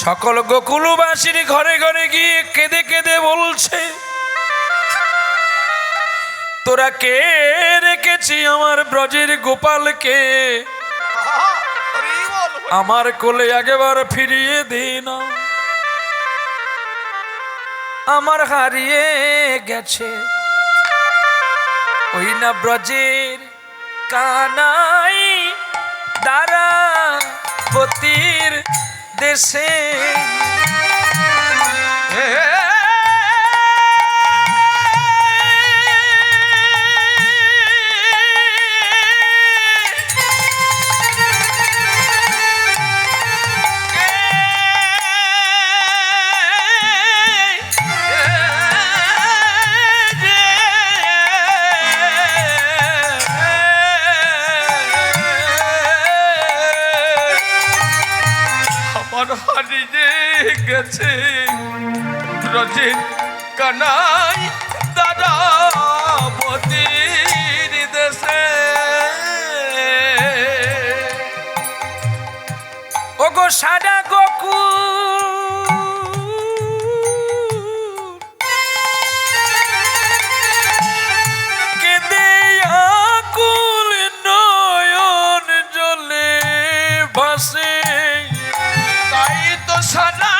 সকল গোকুলবাসীর ঘরে ঘরে গিয়ে কেঁদে কেঁদে বলছে, তোরা কে রেখেছি আমার ব্রজের গোপালকে, আমার কোলে একবার ফিরিয়ে দে না, আমার হারিয়ে গেছে ওই না ব্রজের কানাই দ্বারাবতীর দেশে। হারিয়ে গেছে ব্রজের কানাই দ্বারাবতীর দেশে। ওগো সারা গোকুল কেঁদে আকুল নয়ন জলে ভাসে, তাই তো সারা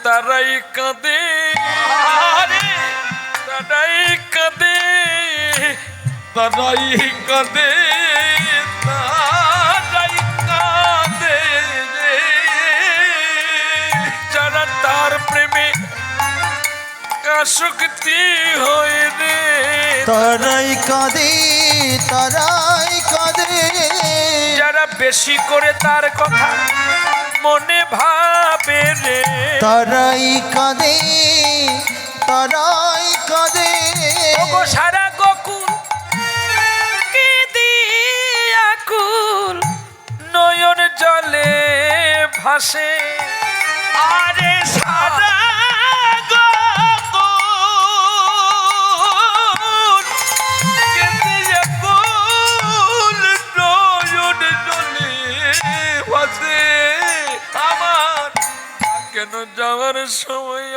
তারাই কাঁদে, তারাই কাঁদে, তারাই কাঁদে, তারাই কাঁদে রে, যারা তার প্রেমে আসক্তি হয়ে রে, তারাই কাঁদে, তারাই কাঁদে, যারা বেশি করে তার কথা মনে ভাবে রে, তারাই কাঁদে, তারাই কাঁদে। ওগো সারা গোকুল কেঁদে আকুল নয়ন জলে ভাসে, আরে সারা গোকুল কেঁদে আকুল নয়ন জলে ভাসে। আমার কেন যাওয়ার সময়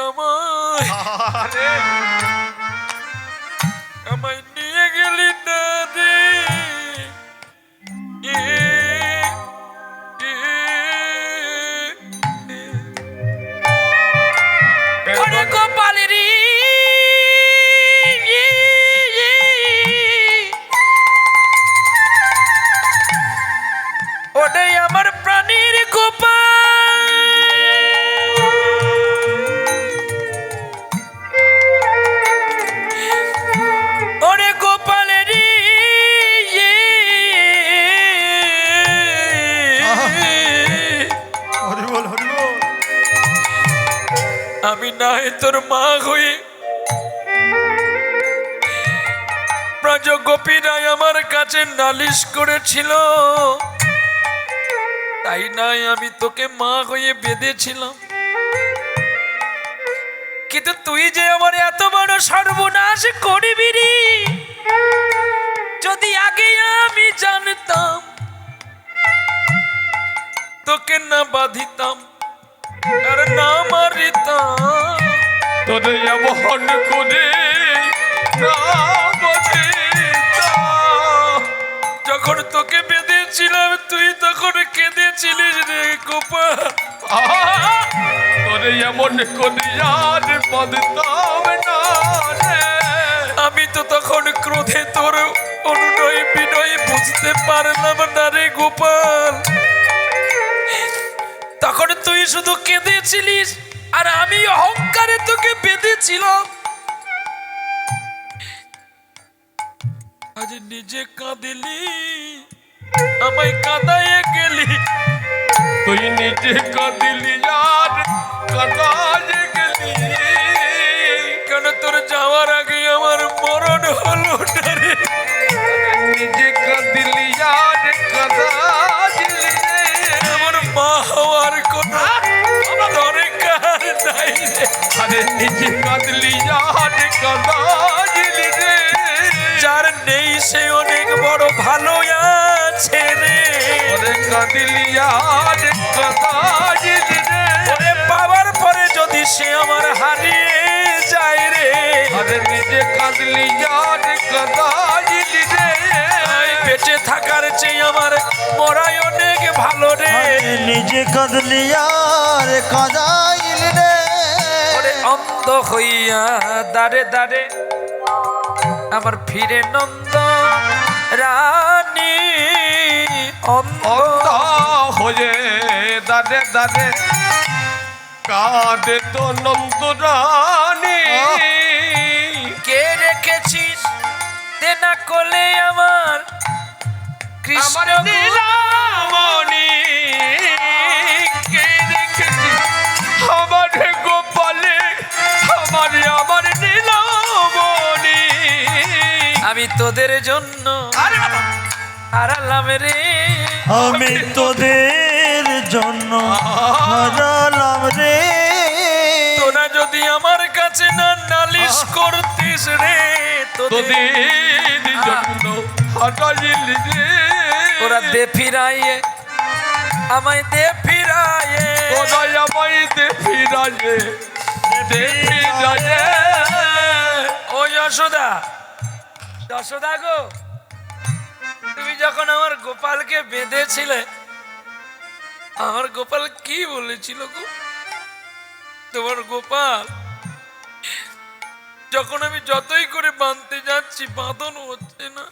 আমায় নিয়ে গেলি না রে, ওরে গোপালেরই ওটাই আমার প্রাণীর গোপাল, ওরে গোপালেরই আমি নাই তোর মা হয়ে ব্রজ গোপীরাই আমার কাছে নালিশ করেছিল, তাই নাই আমি তোকে মা হয়ে বেঁধেছিলাম, কিন্তু তুই যে আমার এত বড় সর্বনাশ করবি রে, যদি আগে আমি জানতাম তোকে না বাঁধিতাম আর না মারিতাম, তোরে এমন করে না বাঁধিতাম। যখন তোকে বেঁধেছিলাম তুই তখন কেঁদেছিলিস রে গোপাল, তোরে এমন করে আর বাঁধতাম না রে। আমি তো তখন ক্রোধে তোর অনুনয় বিনয় বুঝতে পারলাম না রে গোপাল, তখন তুই শুধু কেঁদেছিলিস আর আমি অহংকারে তোকে বেঁধেছিলাম, আজ নিজে কাঁদিলি আমায় কাঁদায়ে গেলি, তুই নিজে কাঁদিলি আর কাঁদায় গেলি, নিজে কাঁদলি আর কাঁদাইলি রে যার নেই সে অনেক বড় ভালো আছে রে ওরে কাঁদলি আর কাঁদাইলি রে ওরে পাওয়ার পরে যদি সে আমার হারিয়ে যায় রে আরে নিজে কাঁদলি আর কাঁদাইলি রে বেঁচে থাকার চেয়ে আমার মরাই অনেক ভালো রে নিজে কাঁদলি আর কাঁদাইলি রে ওরে অন্ধ হইয়া দাঁড়ে দাঁড়ে আমার ফিরে নন্দ রানী অন্ধ অন্ধ হয়ে দাঁড়ে দাঁড়ে কাঁদে তো নন্দরানী কে রেখেছিস দেনা কোলে আমার কৃষ্ণ আমার নীলামণি কে রেখেছি আমার গোপালে আমার নীলামণি আমি তোদের জন্য আরে বাবা হারালাম রে আমি তোদের জন্য হারালাম রে তোরা যদি আমার কাছে না নালিশ করতিস রে তোদের তোদের জন্য হারাইলি রে তোরা দে ফিরাইয়ে আমায় দে ফিরাইয়ে তোরা আমায় দে ফিরাইয়ে দে ফিরাইয়ে ও যশোদা যশোদা গো তুমি যখন আমার গোপালকে বেঁধেছিলে আমার গোপাল কি বলেছিল গো তোমার গোপাল যখন আমি যতই করে বাঁধতে যাচ্ছি বাঁধনো হচ্ছে না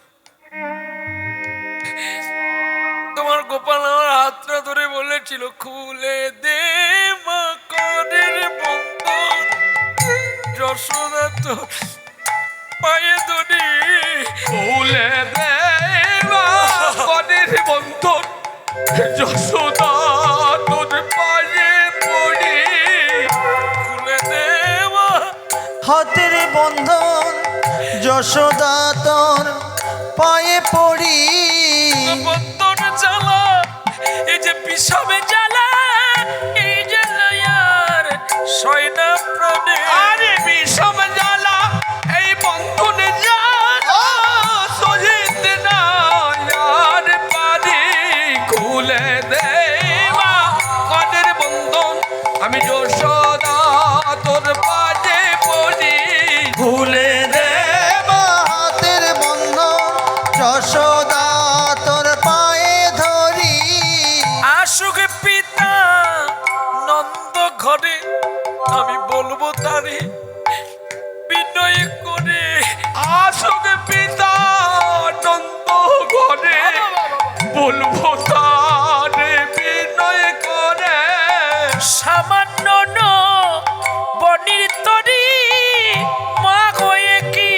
তোমার গোপাল আমার হাতটা ধরে বলেছিল খুলে দে মা করের বন্ধন যশোদা তো পায়ে ধরি খুলে দে কনের বন্ধন যশোদা তোর পায়ে পড়ি খুলে দে মা হাতের বন্ধন যশোদা তোর পায়ে পড়ি বন্ধন জ্বালা এই যে বিষমে জ্বালা এই জ্বালায়ার সয়না প্রাণে আরে বিষম জ্বালা এই বন্ধনে জ্বালা সহিতে না আর পারি খুলে দে মা কনের বন্ধন আমি যশোদা তোর পায়ে পড়ি ভুলে দে মা হাতের বন্ধন যশোদা তোর পায়ে ধরি আসুক পিতা নন্দ ঘরে আমি বলবো তারে বিনয় করে আসুক পিতা নন্দ ঘরে বলবো তারে বিনয় করে সামান্য বনির তরি মা হয়ে কি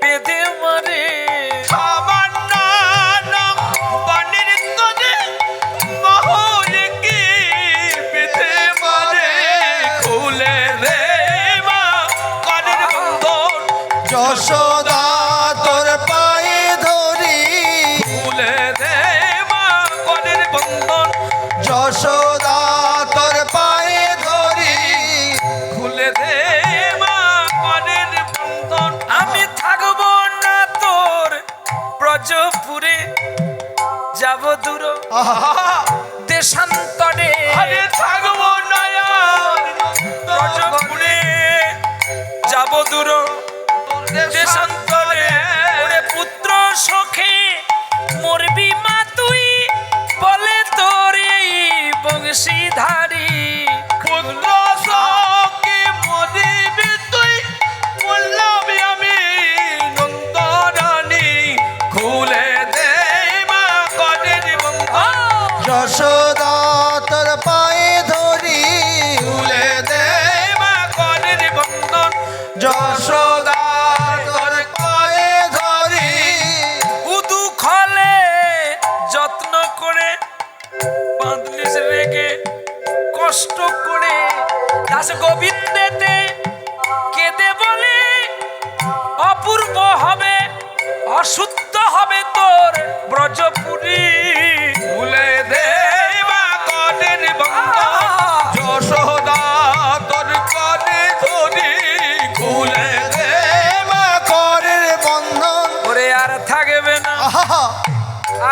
বেঁধে মারে সামান্য বনের তরে মহলে কি বেঁধে মারে খুলে রে মা কনের বন্ধন যশোদা তোর পায়ে ধরি খুলে রে মা কনের বন্ধন যশোদা তোর পায়ে ধরি খুলে দে মা কনের বন্ধন আমি থাকবো না তোর ব্রজপুরে যাব দূর দেশান্তরে আরে থাকবো নয়ন ব্রজপুরে যাব দূর দেশান্তরে ওরে পুত্র সখে মরবি মা তুই বলে তোর এই বংশীধারী পুত্র সখে মরিবি তুই বললাম আমি নন্দরানী খুলে দে মা কনের বন্ধন যশোদা তোর পায়ে ধরি খুলে দে মা কনের বন্ধন যশোদা তোর পায়ে ধরি উদু খলে যত্ন করে বাঁধলিস রেগে কষ্ট করে দাস গোবিন্দেতে কেঁদে বলে অপূর্ব হবে অশুদ্ধ হবে তোর ব্রজপুরী খুলে দে মা কনের বন্ধন যশোদা তোর কনে ধরি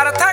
আর থাক